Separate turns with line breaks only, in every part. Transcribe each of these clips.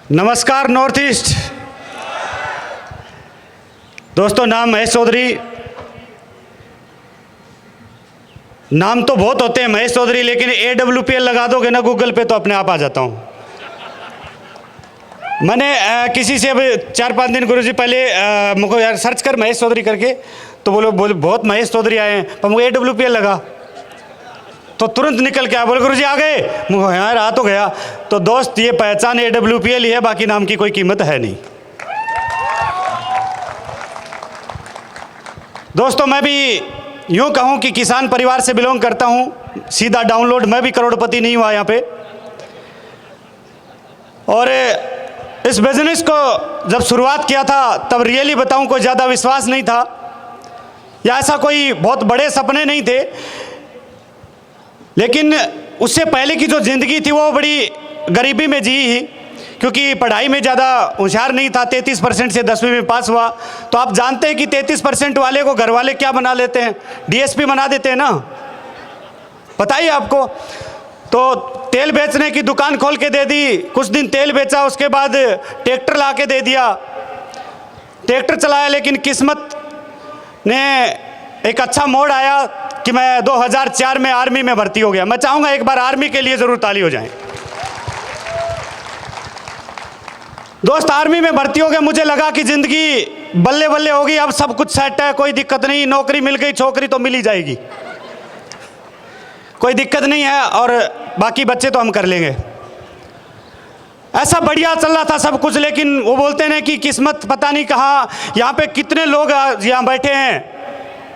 नमस्कार north east दोस्तों। नाम महेश चौधरी। नाम तो बहुत होते हैं महेश चौधरी, लेकिन AWPL लगा दोगे ना गूगल पे तो अपने आप आ जाता हूँ। मैंने किसी से अब 4-5 दिन गुरुजी पहले मुझको यार सर्च कर महेश चौधरी करके, तो बोले बहुत महेश चौधरी आए हैं, पर मुझे AWPL लगा तो तुरंत निकल के आया, बोले गुरुजी आ गए। मुझे यार आ तो गया। तो दोस्त ये पहचान AWPL ही है, बाकी नाम की कोई कीमत है नहीं। दोस्तों मैं भी यूँ कहूँ कि किसान परिवार से बिलोंग करता हूँ, सीधा डाउनलोड। मैं भी करोड़पति नहीं हुआ यहाँ पे। और इस बिजनेस को जब शुरुआत किया था तब रियली बताऊँ कोई ज़्यादा विश्वास नहीं था, या ऐसा कोई बहुत बड़े सपने नहीं थे। लेकिन उससे पहले की जो ज़िंदगी थी वो बड़ी गरीबी में जी ही, क्योंकि पढ़ाई में ज़्यादा होशियार नहीं था। 33% से 10वीं में पास हुआ। तो आप जानते हैं कि 33% वाले को घर वाले क्या बना लेते हैं, DSP बना देते हैं ना, पता ही आपको। तो तेल बेचने की दुकान खोल के दे दी, कुछ दिन तेल बेचा, उसके बाद ट्रैक्टर ला के दे दिया, ट्रैक्टर चलाया। लेकिन किस्मत ने एक अच्छा मोड़ आया कि मैं 2004 में आर्मी में भर्ती हो गया। मैं चाहूँगा एक बार आर्मी के लिए ज़रूर ताली हो जाए। दोस्त आर्मी में भर्ती हो गया, मुझे लगा कि ज़िंदगी बल्ले बल्ले होगी, अब सब कुछ सेट है, कोई दिक्कत नहीं, नौकरी मिल गई, छोकरी तो मिल ही जाएगी, कोई दिक्कत नहीं है, और बाकी बच्चे तो हम कर लेंगे। ऐसा बढ़िया चल रहा था सब कुछ। लेकिन वो बोलते हैं कि किस्मत पता नहीं कहाँ। यहाँ पे कितने लोग यहाँ बैठे हैं,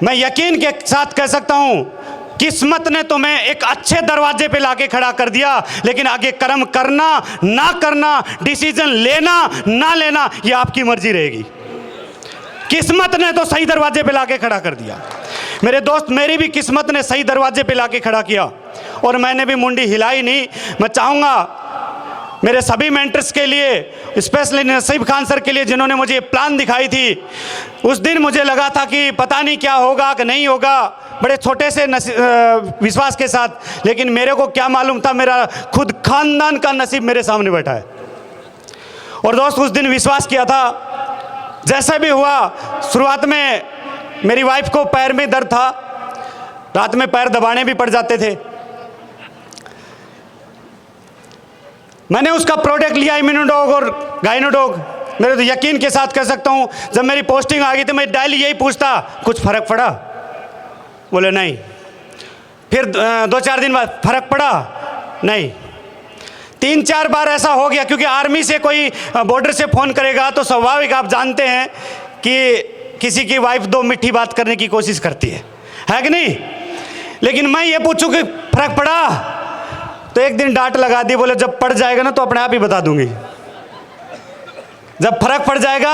मैं यकीन के साथ कह सकता हूँ किस्मत ने तुम्हें एक अच्छे दरवाजे पे लाके खड़ा कर दिया, लेकिन आगे कर्म करना ना करना, डिसीजन लेना ना लेना, ये आपकी मर्जी रहेगी। किस्मत ने तो सही दरवाजे पे लाके खड़ा कर दिया मेरे दोस्त। मेरी भी किस्मत ने सही दरवाजे पे लाके खड़ा किया और मैंने भी मुंडी हिलाई नहीं। मैं चाहूँगा मेरे सभी मेंटर्स के लिए, स्पेशली नसीब खान सर के लिए, जिन्होंने मुझे प्लान दिखाई थी। उस दिन मुझे लगा था कि पता नहीं क्या होगा कि नहीं होगा, बड़े छोटे से विश्वास के साथ। लेकिन मेरे को क्या मालूम था, मेरा खुद खानदान का नसीब मेरे सामने बैठा है। और दोस्त उस दिन विश्वास किया था, जैसा भी हुआ। शुरुआत में मेरी वाइफ को पैर में दर्द था, रात में पैर दबाने भी पड़ जाते थे। मैंने उसका प्रोडक्ट लिया, इम्यूनोडॉग और गाइनोडॉग। मेरे तो यकीन के साथ कह सकता हूँ, जब मेरी पोस्टिंग आ गई तो मैं डेली यही पूछता, कुछ फ़र्क पड़ा? बोले नहीं। फिर 2-4 दिन बाद फ़र्क पड़ा? नहीं। 3-4 बार ऐसा हो गया, क्योंकि आर्मी से कोई बॉर्डर से फ़ोन करेगा तो स्वाभाविक आप जानते हैं कि किसी की वाइफ 2 मीठी बात करने की कोशिश करती है कि नहीं। लेकिन मैं ये पूछूं कि फ़र्क पड़ा, तो एक दिन डांट लगा दी, बोले जब पड़ जाएगा ना तो अपने आप ही बता दूंगी, जब फर्क पड़ जाएगा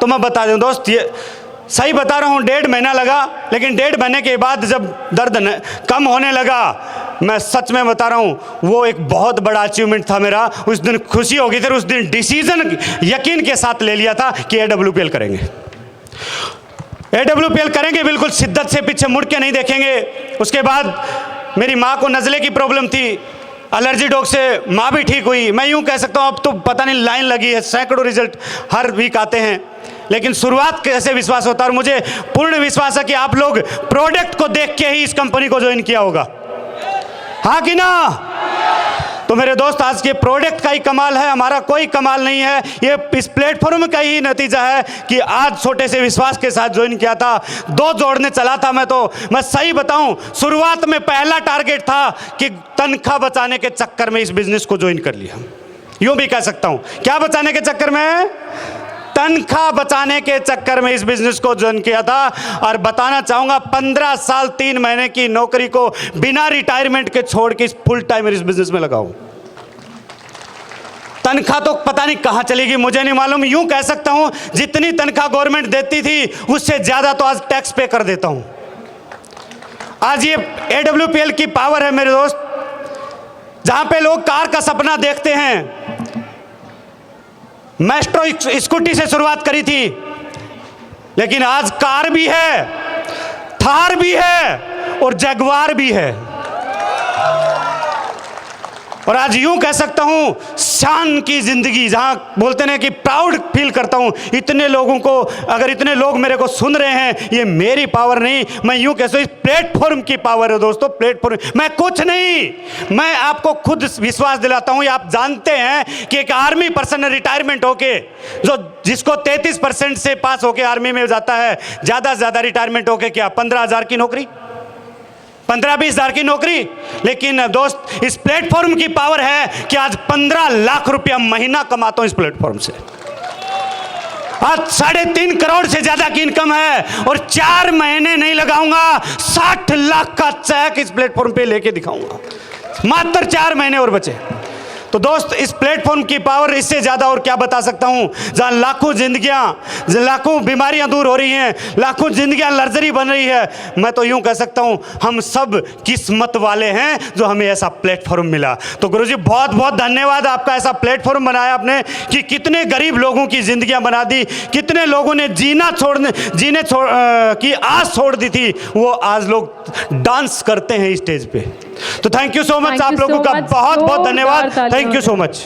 तो मैं बता दूँ। दोस्त ये सही बता रहा हूँ, 1.5 महीना लगा। लेकिन 1.5 महीने के बाद जब दर्द कम होने लगा, मैं सच में बता रहा हूँ, वो एक बहुत बड़ा अचीवमेंट था मेरा। उस दिन खुशी हो गई थी, उस दिन डिसीजन यकीन के साथ ले लिया था कि AWPL करेंगे, AWPL करेंगे, बिल्कुल शिद्दत से, पीछे मुड़ के नहीं देखेंगे। उसके बाद मेरी माँ को नज़ले की प्रॉब्लम थी, एलर्जी डॉग से माँ भी ठीक हुई। मैं यूँ कह सकता हूँ अब तो पता नहीं लाइन लगी है, सैकड़ों रिजल्ट हर वीक आते हैं। लेकिन शुरुआत कैसे विश्वास होता है, और मुझे पूर्ण विश्वास है कि आप लोग प्रोडक्ट को देख के ही इस कंपनी को ज्वाइन किया होगा, हाँ कि ना। तो मेरे दोस्त आज के प्रोडक्ट का ही कमाल है, हमारा कोई कमाल नहीं है। ये इस प्लेटफॉर्म का ही नतीजा है कि आज छोटे से विश्वास के साथ ज्वाइन किया था। 2 जोड़ने चला था मैं सही बताऊं, शुरुआत में पहला टारगेट था कि तनख्वाह बचाने के चक्कर में इस बिजनेस को ज्वाइन कर लिया। यूं भी कह सकता हूं, क्या बचाने के चक्कर में? तनख्वाह बचाने के चक्कर में इस बिजनेस को ज्वाइन किया था। और बताना चाहूंगा 15 साल 3 महीने की नौकरी को बिना रिटायरमेंट के छोड़ के इस फुल टाइम इस बिजनेस में लगाऊं। तनख्वाह तो पता नहीं कहां चलेगी, मुझे नहीं मालूम। यूं कह सकता हूं, जितनी तनख्वाह गवर्नमेंट देती थी उससे ज्यादा तो आज टैक्स पे कर देता हूं। आज ये AWPL की पावर है मेरे दोस्त। जहां पे लोग कार का सपना देखते हैं, मैस्ट्रो स्कूटी से शुरुआत करी थी, लेकिन आज कार भी है, थार भी है और जगुआर भी है। और आज यूं कह सकता हूं शान की जिंदगी, जहां बोलते हैं कि प्राउड फील करता हूं। इतने लोगों को, अगर इतने लोग मेरे को सुन रहे हैं, ये मेरी पावर नहीं, मैं यूं कह सकता हूं इस प्लेटफॉर्म की पावर है दोस्तों। प्लेटफॉर्म, मैं कुछ नहीं, मैं आपको खुद विश्वास दिलाता हूं। आप जानते हैं कि एक आर्मी पर्सन रिटायरमेंट होके, जो जिसको 33% से पास होके आर्मी में जाता है, ज्यादा से ज्यादा रिटायरमेंट होके क्या 15,000 की नौकरी, 15-20 हज़ार की नौकरी। लेकिन दोस्त, इस प्लेटफॉर्म की पावर है कि आज 15 लाख रुपया महीना कमाता हूं इस प्लेटफॉर्म से। आज 3.5 करोड़ से ज्यादा की इनकम है और 4 महीने नहीं लगाऊंगा, 60 लाख का चेक इस प्लेटफॉर्म पे लेके दिखाऊंगा। मात्र 4 महीने और बचे। तो दोस्त, इस प्लेटफॉर्म की पावर, इससे ज़्यादा और क्या बता सकता हूँ। जहाँ लाखों जिंदगियाँ, लाखों बीमारियाँ दूर हो रही हैं, लाखों जिंदगियाँ लग्जरी बन रही है, मैं तो यूँ कह सकता हूँ हम सब किस्मत वाले हैं जो हमें ऐसा प्लेटफॉर्म मिला। तो गुरुजी बहुत बहुत धन्यवाद, आपका ऐसा प्लेटफॉर्म बनाया आपने कि कितने गरीब लोगों की ज़िंदगियाँ बना दी, कितने लोगों ने जीने की आस छोड़ दी थी, वो आज लोग डांस करते हैं स्टेज पे। तो थैंक यू सो मच, आप लोगों का बहुत बहुत धन्यवाद। Thank you so much.